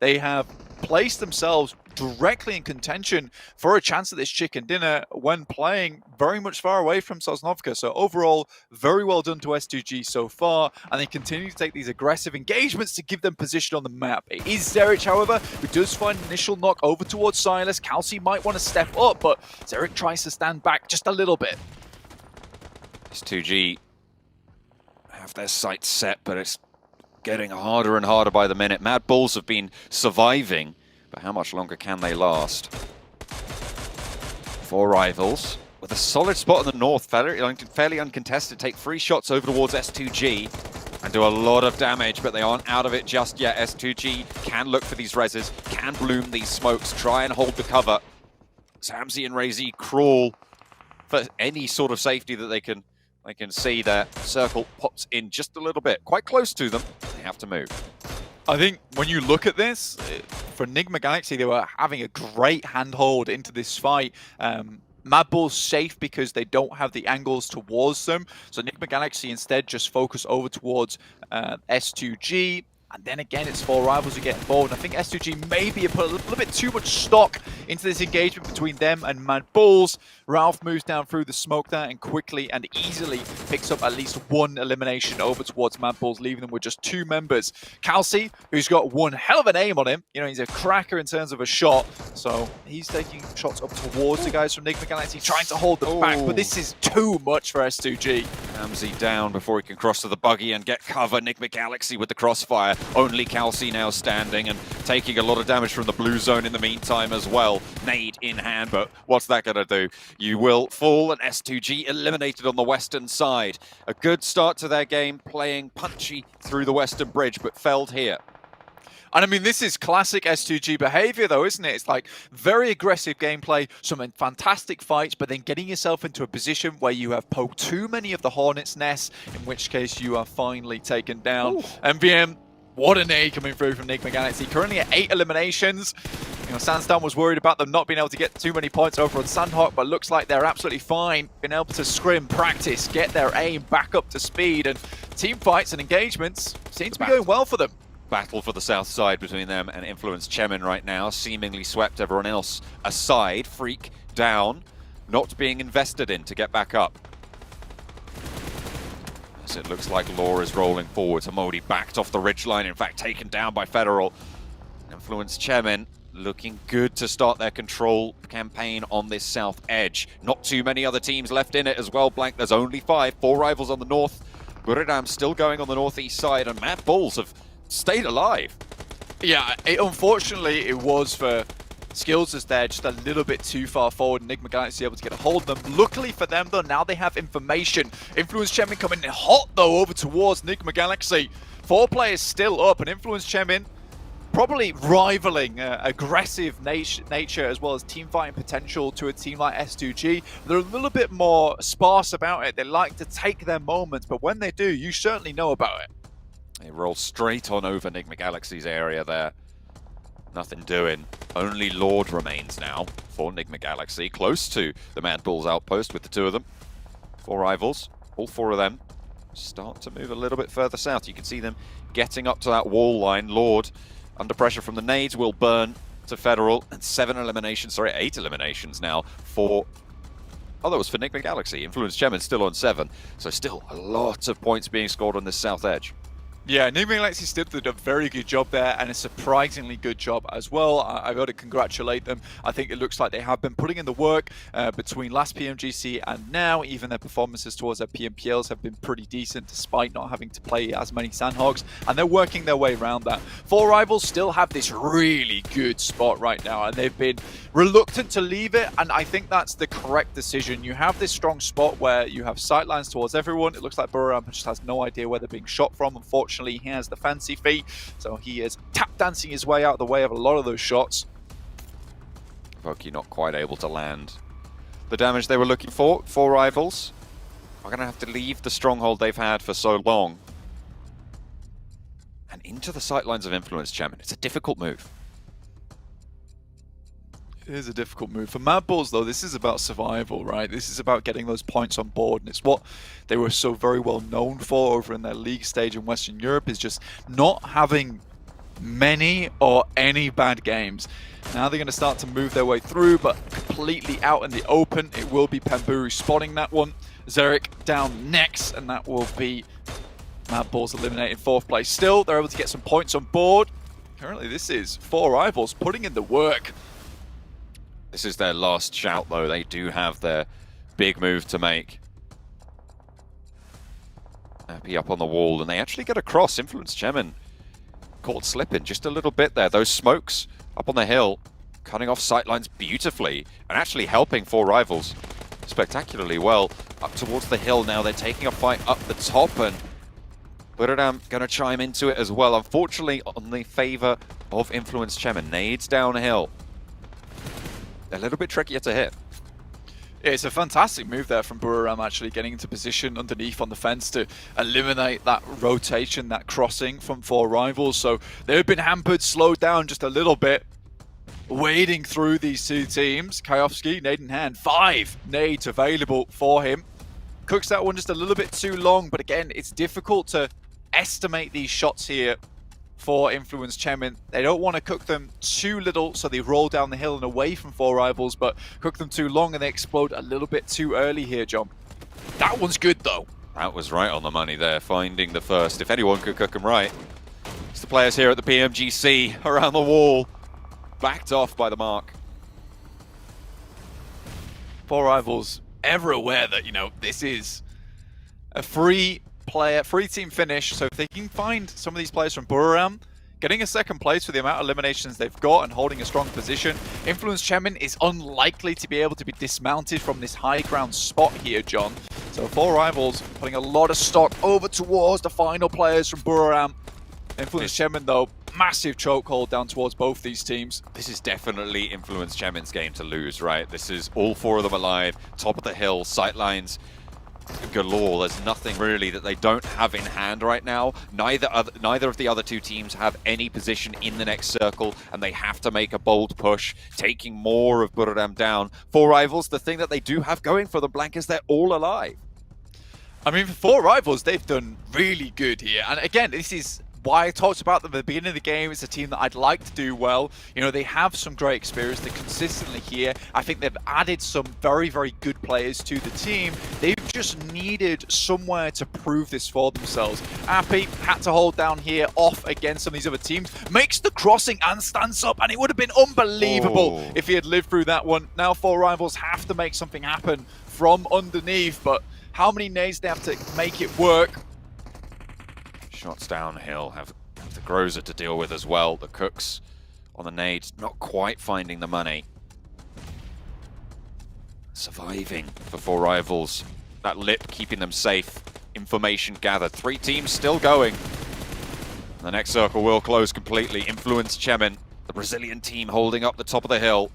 they have placed themselves directly in contention for a chance at this chicken dinner when playing very much far away from Sosnovka. So overall, very well done to S2G so far, and they continue to take these aggressive engagements to give them position on the map. It is Zerich, however, who does find an initial knock over towards Silas. Kelsey might want to step up, but Zerich tries to stand back just a little bit. S2G have their sights set, but it's getting harder and harder by the minute. Mad Bulls have been surviving, but how much longer can they last? 4 rivals with a solid spot in the north, fairly uncontested, take 3 shots over towards S2G and do a lot of damage, but they aren't out of it just yet. S2G can look for these reses, can bloom these smokes, try and hold the cover. Samzi and Razy crawl for any sort of safety that they can see. Their circle pops in just a little bit, quite close to them. They have to move. I think when you look at this, for Enigma Galaxy, they were having a great handhold into this fight. Mad Bull's safe because they don't have the angles towards them. So Enigma Galaxy instead just focus over towards S2G. And then again, it's 4 rivals who get involved. I think S2G maybe put a little bit too much stock into this engagement between them and Mad Bulls. Ralph moves down through the smoke there and quickly and easily picks up at least 1 elimination over towards Mad Bulls, leaving them with just 2 members. Kelsey, who's got one hell of an aim on him. You know, he's a cracker in terms of a shot. So he's taking shots up towards the guys from Enigma Galaxy, trying to hold them back. But this is too much for S2G. Ramsey down before he can cross to the buggy and get cover. Enigma Galaxy with the crossfire. Only Kelsey now standing and taking a lot of damage from the blue zone in the meantime as well. Nade in hand, but what's that going to do? You will fall, and S2G eliminated on the western side. A good start to their game, playing punchy through the western bridge, but failed here. And I mean, this is classic S2G behavior though, isn't it? It's like very aggressive gameplay, some fantastic fights, but then getting yourself into a position where you have poked too many of the Hornets' nests, in which case you are finally taken down. MVM, what a nade coming through from Enigma Galaxy. Currently at 8 eliminations. You know, Sandstorm was worried about them not being able to get too many points over on Sandhawk, but looks like they're absolutely fine. Being able to scrim, practice, get their aim back up to speed, and team fights and engagements seem to be going well for them. Battle for the south side between them and Influence Chemin right now. Seemingly swept everyone else aside. Freak down, not being invested in to get back up. As it looks like Law is rolling forward. Modi backed off the ridgeline, in fact taken down by Federal. Influence Chemin looking good to start their control campaign on this south edge. Not too many other teams left in it as well, Blank. There's only 5, 4 rivals on the north. Guridam still going on the northeast side, and Mad Bulls have stayed alive. Yeah, unfortunately it was for Skills as they're just a little bit too far forward. Enigma Galaxy able to get a hold of them. Luckily for them though, now they have information. Influence Chemin coming in hot though over towards Enigma Galaxy. 4 players still up, and Influence Chemin probably rivaling aggressive nature as well as team fighting potential to a team like S2G. They're a little bit more sparse about it. They like to take their moments, but when they do, you certainly know about it. They roll straight on over Enigma Galaxy's area there. Nothing doing. Only Lord remains now for Enigma Galaxy, close to the Mad Bulls outpost with the 2 of them. 4 rivals, all 4 of them start to move a little bit further south. You can see them getting up to that wall line. Lord, under pressure from the nades, will burn to Federal, and 8 eliminations now for... Oh, that was for Enigma Galaxy. Influence Chemin still on 7, so still a lot of points being scored on this south edge. Yeah, Enigma Galaxy still did a very good job there, and a surprisingly good job as well. I've got to congratulate them. I think it looks like they have been putting in the work between last Pmgc and now. Even their performances towards their PMPLs have been pretty decent despite not having to play as many Sandhogs, and they're working their way around that. 4 rivals still have this really good spot right now, and they've been reluctant to leave it, and I think that's the correct decision. You have this strong spot where you have sightlines towards everyone. It looks like Buram just has no idea where they're being shot from. Unfortunately, he has the fancy feet, so he is tap dancing his way out of the way of a lot of those shots. Pubg not quite able to land the damage they were looking for. 4 rivals are going to have to leave the stronghold they've had for so long and into the sightlines of Influence Chemin. It's a difficult move. It is a difficult move. For Mad Bulls, though, this is about survival, right? This is about getting those points on board, and it's what they were so very well known for over in their league stage in Western Europe, is just not having many or any bad games. Now they're going to start to move their way through, but completely out in the open. It will be Pamburu spotting that one. Zerek down next, and that will be Mad Bulls eliminated 4th place. Still, they're able to get some points on board. Currently, this is 4 rivals putting in the work. This is their last shout, though. They do have their big move to make. Happy up on the wall, and they actually get across. Influence Chemin caught slipping just a little bit there. Those smokes up on the hill, cutting off sightlines beautifully, and actually helping 4 rivals spectacularly well. Up towards the hill now, they're taking a fight up the top, and Buradam going to chime into it as well. Unfortunately, on the favor of Influence Chemin. Nades downhill. A little bit trickier to hit. Yeah, it's a fantastic move there from Buradam, actually getting into position underneath on the fence to eliminate that rotation, that crossing from 4 rivals. So they've been hampered, slowed down just a little bit. Wading through these 2 teams. Kayovsky, nade in hand, 5 nades available for him. Cooks that one just a little bit too long, but again, it's difficult to estimate these shots here for Influence Chemin. They don't want to cook them too little, so they roll down the hill and away from 4 rivals, but cook them too long and they explode a little bit too early here, John. That one's good, though. That was right on the money there, finding the first. If anyone could cook them right, it's the players here at the Pmgc around the wall. Backed off by the mark. 4 rivals ever aware that, you know, this is a free team finish, so if they can find some of these players from Buradam, getting a 2nd place for the amount of eliminations they've got and holding a strong position, Influence Chemin is unlikely to be able to be dismounted from this high ground spot here, John. So 4 rivals putting a lot of stock over towards the final players from Buradam. Influence Chemin, though, massive chokehold down towards both these teams. This is definitely Influence Chemin's game to lose, right? This is all 4 of them alive, top of the hill, sightlines galore. There's nothing really that they don't have in hand right now. Neither of the other 2 teams have any position in the next circle, and they have to make a bold push, taking more of Buradam down. 4 rivals, the thing that they do have going for them, Blank, is they're all alive. I mean, for 4 rivals, they've done really good here. And again, this is why I talked about them at the beginning of the game. It's a team that I'd like to do well. You know, they have some great experience. They're consistently here. I think they've added some very, very good players to the team. They've just needed somewhere to prove this for themselves. Appy had to hold down here off against some of these other teams. Makes the crossing and stands up, and it would have been unbelievable if he had lived through that one. Now 4 rivals have to make something happen from underneath, but how many nades they have to make it work? Shots downhill, have the Grozer to deal with as well. The Cooks on the nades, not quite finding the money. Surviving for 4 rivals. That lip keeping them safe. Information gathered. 3 teams still going. The next circle will close completely. Influence Chemin, the Brazilian team holding up the top of the hill.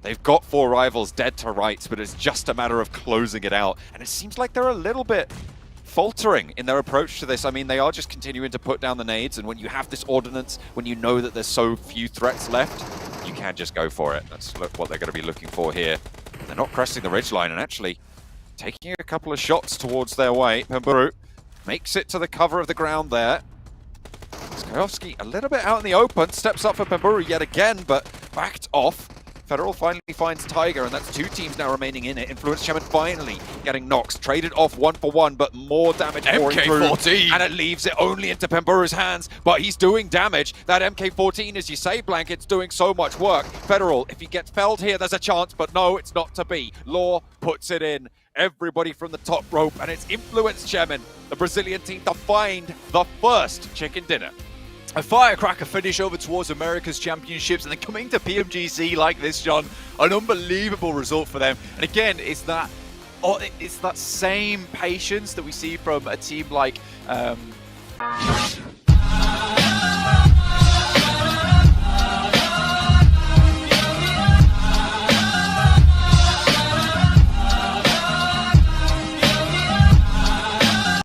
They've got 4 rivals dead to rights, but it's just a matter of closing it out. And it seems like they're a little bit faltering in their approach to this. I mean, they are just continuing to put down the nades, and when you have this ordnance, when you know that there's so few threats left, you can just go for it. That's what they're going to be looking for here. They're not cresting the ridgeline and actually taking a couple of shots towards their way. Pamburu makes it to the cover of the ground there. Skayovsky a little bit out in the open, steps up for Pamburu yet again, but backed off. Federal finally finds Tiger, and that's 2 teams now remaining in it. Influence Chemin finally getting knocks, traded off 1 for 1, but more damage pouring through, and it leaves it only into Pamburu's hands, but he's doing damage. That MK14, as you say, Blank, it's doing so much work. Federal, if he gets felled here, there's a chance, but no, it's not to be. Law puts it in. Everybody from the top rope, and it's Influence Chemin, the Brazilian team, to find the first chicken dinner. A firecracker finish over towards America's Championships, and then coming to Pmgc like this, John, an unbelievable result for them. And again, it's that same patience that we see from a team like